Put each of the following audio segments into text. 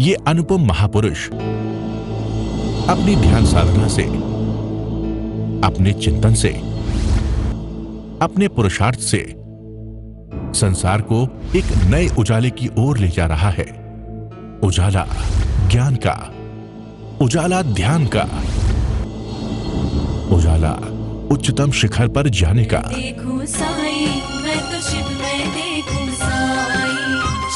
ये अनुपम महापुरुष अपनी ध्यान साधना से, अपने चिंतन से, अपने पुरुषार्थ से संसार को एक नए उजाले की ओर ले जा रहा है। उजाला ज्ञान का, उजाला ध्यान का, उजाला उच्चतम शिखर पर जाने का। देखूं साई, मैं तो शिव में देखूं साई,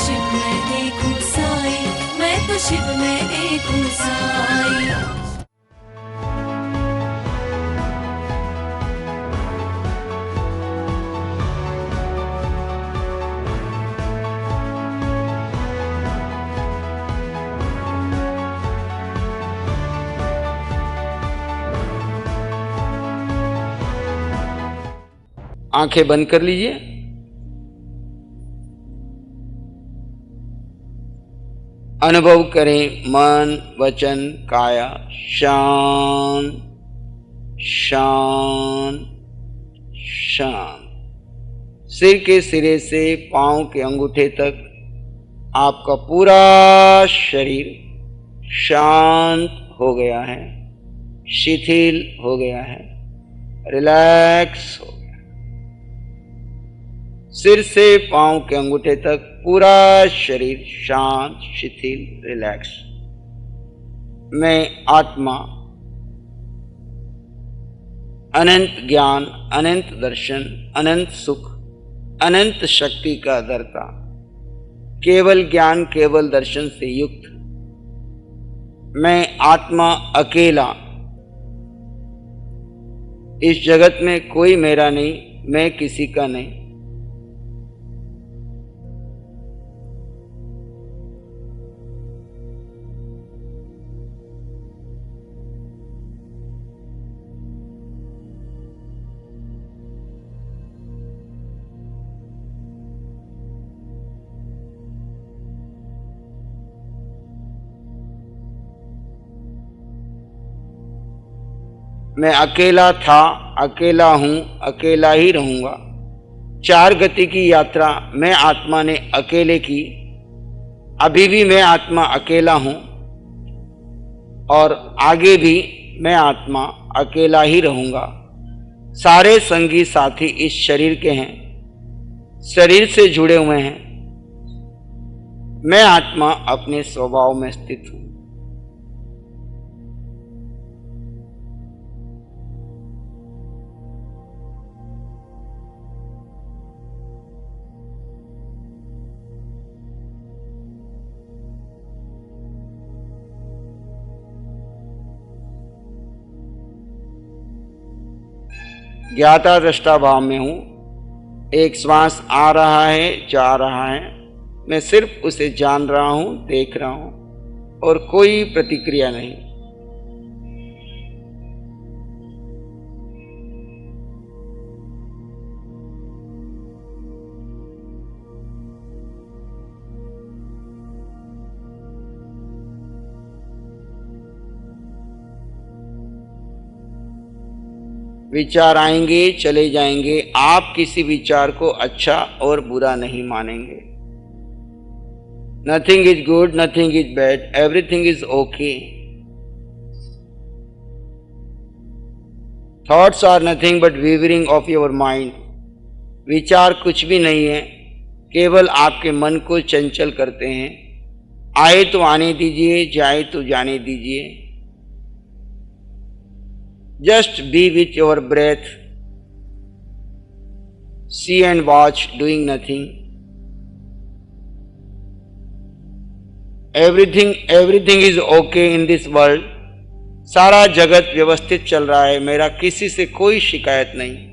शिव में देखूं साई, मैं तो शिव में देखूं साई। आंखें बंद कर लीजिए। अनुभव करें मन, वचन, काया शांत शांत शांत। सिर के सिरे से पांव के अंगूठे तक आपका पूरा शरीर शांत हो गया है, शिथिल हो गया है, रिलैक्स हो गया। सिर से पांव के अंगूठे तक पूरा शरीर शांत, शिथिल, रिलैक्स। मैं आत्मा अनंत ज्ञान, अनंत दर्शन, अनंत सुख, अनंत शक्ति का दर्ता, केवल ज्ञान, केवल दर्शन से युक्त मैं आत्मा अकेला। इस जगत में कोई मेरा नहीं, मैं किसी का नहीं। मैं अकेला था, अकेला हूं, अकेला ही रहूंगा। चार गति की यात्रा मैं आत्मा ने अकेले की। अभी भी मैं आत्मा अकेला हूं और आगे भी मैं आत्मा अकेला ही रहूंगा। सारे संगी साथी इस शरीर के हैं, शरीर से जुड़े हुए हैं। मैं आत्मा अपने स्वभाव में स्थित हूं। ज्ञाता दृष्टा भाव में हूं। एक श्वास आ रहा है, जा रहा है, मैं सिर्फ उसे जान रहा हूं, देख रहा हूं और कोई प्रतिक्रिया नहीं। विचार आएंगे, चले जाएंगे। आप किसी विचार को अच्छा और बुरा नहीं मानेंगे। Nothing is good, nothing is bad, everything is okay. Thoughts are nothing but weaving of your mind. विचार कुछ भी नहीं है, केवल आपके मन को चंचल करते हैं। आए तो आने दीजिए, जाए तो जाने दीजिए। Just be with your breath. See and watch, doing nothing. Everything is okay in this world. सारा जगत व्यवस्थित चल रहा है, मेरा किसी से कोई शिकायत नहीं।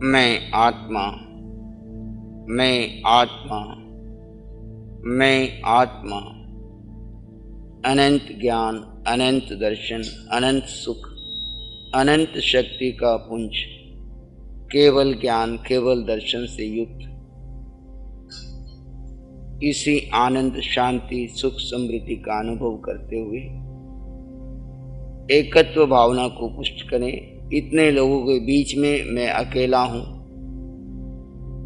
मैं आत्मा, मैं आत्मा, मैं आत्मा। अनंत ज्ञान, अनंत दर्शन, अनंत सुख, अनंत शक्ति का पुंज, केवल ज्ञान, केवल दर्शन से युक्त इसी आनंद, शांति, सुख, समृद्धि का अनुभव करते हुए एकत्व भावना को पुष्ट करें। इतने लोगों के बीच में मैं अकेला हूँ,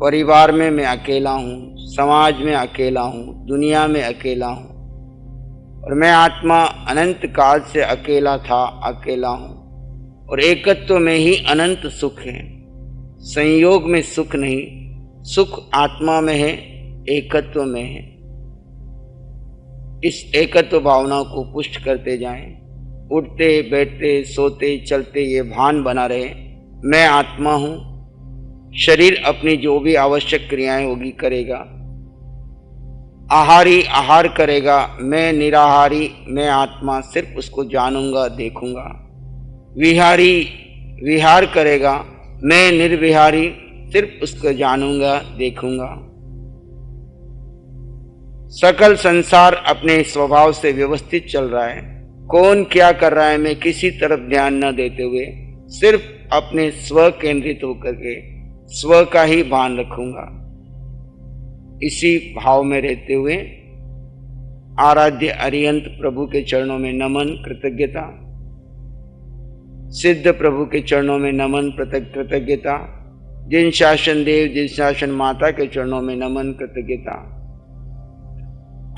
परिवार में मैं अकेला हूँ, समाज में अकेला हूँ, दुनिया में अकेला हूँ, और मैं आत्मा अनंत काल से अकेला था, अकेला हूँ। और एकत्व में ही अनंत सुख है, संयोग में सुख नहीं, सुख आत्मा में है, एकत्व में है। इस एकत्व भावना को पुष्ट करते जाएं। उठते बैठते सोते चलते ये भान बना रहे, मैं आत्मा हूँ। शरीर अपनी जो भी आवश्यक क्रियाएं होगी करेगा, आहारी आहार करेगा, मैं निराहारी, मैं आत्मा सिर्फ उसको जानूंगा, देखूंगा। विहारी विहार करेगा, मैं निर्विहारी सिर्फ उसको जानूंगा, देखूंगा। सकल संसार अपने स्वभाव से व्यवस्थित चल रहा है, कौन क्या कर रहा है मैं किसी तरफ ध्यान न देते हुए सिर्फ अपने स्व केंद्रित होकर के स्व का ही भान रखूंगा। इसी भाव में रहते हुए आराध्य अरिहंत प्रभु के चरणों में नमन, कृतज्ञता। सिद्ध प्रभु के चरणों में नमन, कृतज्ञता। जिन शासन देव, जिन शासन माता के चरणों में नमन, कृतज्ञता।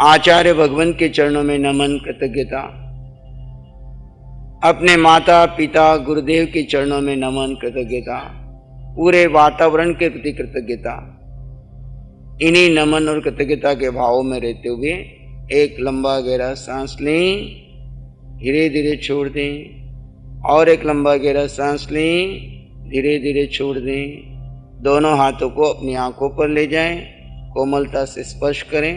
आचार्य भगवान के चरणों में नमन, कृतज्ञता। अपने माता पिता गुरुदेव के चरणों में नमन, कृतज्ञता। पूरे वातावरण के प्रति कृतज्ञता। इन्हीं नमन और कृतज्ञता के भावों में रहते हुए एक लंबा गहरा सांस लें, धीरे धीरे छोड़ दें, और एक लंबा गहरा सांस लें, धीरे धीरे छोड़ दें। दोनों हाथों को अपनी आंखों पर ले जाएं, कोमलता से स्पर्श करें,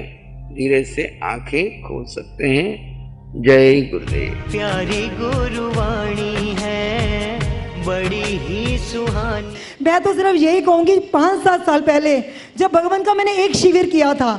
धीरे से आंखें खोल सकते हैं। जय गुरुदेव। प्यारी गुरुवाणी है, बड़ी ही सुहानी। मैं तो सिर्फ यही कहूंगी, 5-7 साल पहले जब भगवान का मैंने एक शिविर किया था,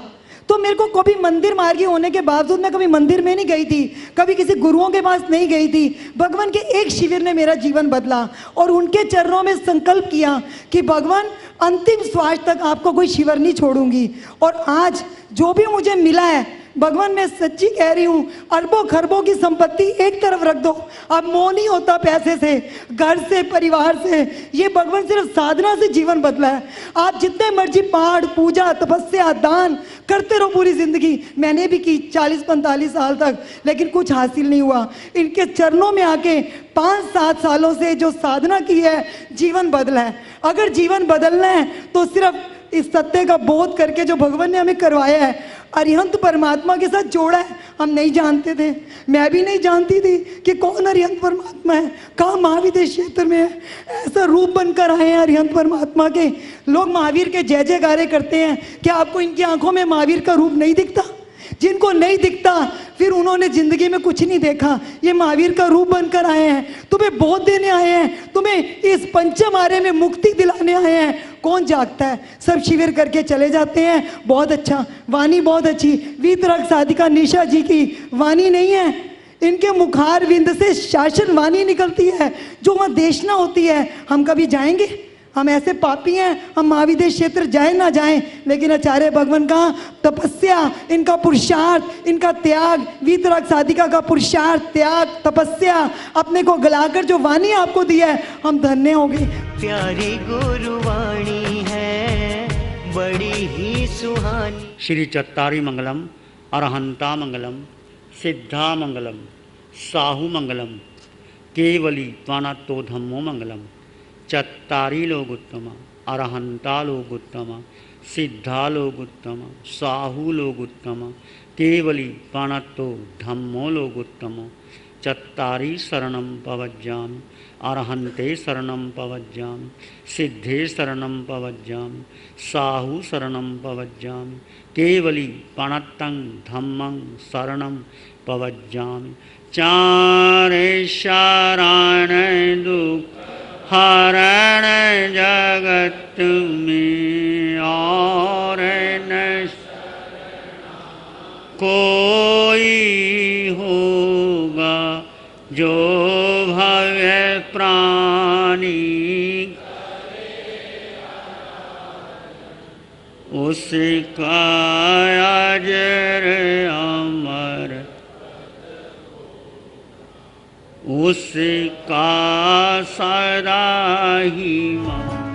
तो मेरे को कभी मंदिर मार्गी होने के बावजूद मैं कभी मंदिर में नहीं गई थी, कभी किसी गुरुओं के पास नहीं गई थी। भगवान के एक शिविर ने मेरा जीवन बदला और उनके चरणों में संकल्प किया कि भगवान अंतिम श्वास तक आपको कोई शिविर नहीं छोड़ूंगी। और आज जो भी मुझे मिला है, भगवान मैं सच्ची कह रही हूँ, अरबों खरबों की संपत्ति एक तरफ रख दो, अब मोह नहीं होता पैसे से, घर से, परिवार से। ये भगवान सिर्फ साधना से जीवन बदला है। आप जितने मर्जी पाठ, पूजा, तपस्या, दान करते रहो पूरी जिंदगी। मैंने भी की 40-45 साल तक, लेकिन कुछ हासिल नहीं हुआ। इनके चरणों में आके 5-7 सालों से जो साधना की है, जीवन बदला है। अगर जीवन बदलना है तो सिर्फ इस सत्य का बोध करके जो भगवान ने हमें करवाया है, अरिहंत परमात्मा के साथ जोड़ा है। हम नहीं जानते थे, मैं भी नहीं जानती थी कि कौन अरिहंत परमात्मा है, कहाँ महाविदेश क्षेत्र में है। ऐसा रूप बनकर आए हैं अरिहंत परमात्मा के। लोग महावीर के जय जयकारे करते हैं, क्या आपको इनकी आंखों में महावीर का रूप नहीं दिखता? जिनको नहीं दिखता फिर उन्होंने जिंदगी में कुछ नहीं देखा। ये महावीर का रूप बनकर आए हैं, तुम्हें बोध देने आए हैं, तुम्हें इस पंचम आर्य में मुक्ति दिलाने आए हैं। कौन जागता है? सब शिविर करके चले जाते हैं। बहुत अच्छा, वाणी बहुत अच्छी। वीतराग साधिका निशा जी की वाणी नहीं है, इनके मुखार विंद से शासन वाणी निकलती है, जो वहाँ देशना होती है। हम कभी जाएंगे? हम ऐसे पापी हैं, हम महाविदेश क्षेत्र जाए ना जाएं, लेकिन आचार्य भगवान का तपस्या, इनका पुरुषार्थ, इनका त्याग, वीतराग साधिका का पुरुषार्थ, त्याग, तपस्या, अपने को गलाकर जो वाणी आपको दी है, हम धन्य हो गए। प्यारी गुरुवाणी है, बड़ी ही सुहानी। श्री चत्तारी मंगलम, अरहंता मंगलम, सिद्धा मंगलम, साहू मंगलम, केवली त्वानातो धम्मो मंगलम। चत्तारी लोग उत्तम, अरहंता लोग उत्तम, सिद्धा लोग उत्तम, साहू लोग उत्तम, केवली त्वानातो धम्मो लोग उत्तम। चत्तारी शरणं पवज्जामि, अरहन्ते शरणं पवज्जामि, सिद्धे शरणं पवज्जामि, साहू शरणं पवज्जामि, केवली प्रणतं धम्मं शरणं पवज्जामि। चारे शरण दुख हरण जगत में और न कोई होगा जो भय प्राणी उसका अजर अमर उसका सदा ही मान।